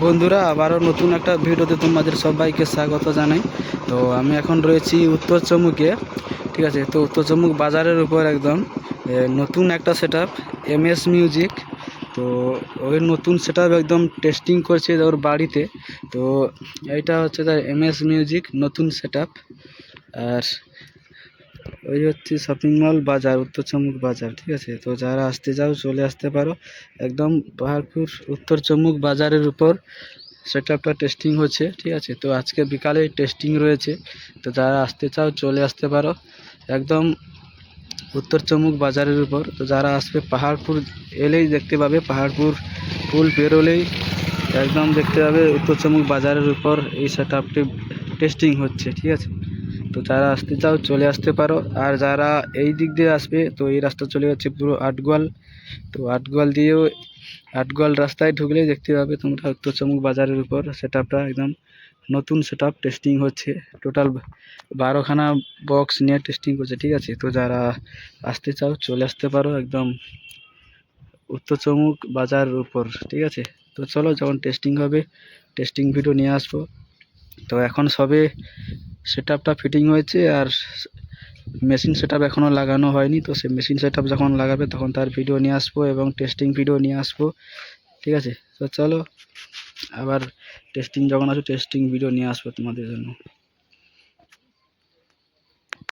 বন্ধুরা, আবারও নতুন একটা ভিডিওতে তোমাদের সবাইকে স্বাগত জানাই। তো আমি এখন রয়েছি উত্তর চমুকে, ঠিক আছে। তো উত্তর চমুক বাজারের উপর একদম নতুন একটা সেটআপ এমএস মিউজিক। তো ওই নতুন সেটআপ একদম টেস্টিং করছে ওর বাড়িতে। তো এইটা হচ্ছে তার এমএস মিউজিক নতুন সেটআপ। আর ওই হচ্ছে শপিং মল বাজার, উত্তর চমুক বাজার, ঠিক আছে। তো যারা আসতে চাও চলে আসতে পারো, একদম পাহাড়পুর উত্তর চমুক বাজারের উপর সেটআপটা টেস্টিং হচ্ছে, ঠিক আছে। তো আজকে বিকালে টেস্টিং রয়েছে, তো যারা আসতে চাও চলে আসতে পারো, একদম উত্তর চমুক বাজারের উপর। তো যারা আসবে পাহাড়পুর এলেই দেখতে পাবে, পাহাড়পুর পুল পেরোলেই একদম দেখতে পাবে উত্তর চমুক বাজারের উপর এই সেটআপটি টেস্টিং হচ্ছে, ঠিক আছে। তো যারা আসতে চাও চলে আসতে পারো। আর যারা এই দিক দিয়ে আসবে, তো এই রাস্তা চলে যাচ্ছে পুরো আটগোয়াল। তো আটগোয়াল দিয়েও, আটগোয়াল রাস্তায় ঢুকলেই দেখতে পাবে তোমরা উত্তর চমুক বাজারের উপর সেটআপটা একদম নতুন সেটআপ টেস্টিং হচ্ছে। টোটাল 12খানা বক্স নিয়ে টেস্টিং করছে, ঠিক আছে। তো যারা আসতে চাও চলে আসতে পারো, একদম উত্তর চমুক বাজারের উপর, ঠিক আছে। তো চলো, যখন টেস্টিং হবে টেস্টিং ভিডিও নিয়ে আসবো। তো এখন সবে সেটআপটা ফিটিং হয়েছে, আর মেশিন সেটআপ এখনও লাগানো হয়নি। তো সে মেশিন সেটআপ যখন লাগাবে তখন তার ভিডিও নিয়ে আসবো এবং টেস্টিং ভিডিও নিয়ে আসবো, ঠিক আছে। তো চলো, আবার টেস্টিং যখন আসবে টেস্টিং ভিডিও নিয়ে আসবো তোমাদের জন্য।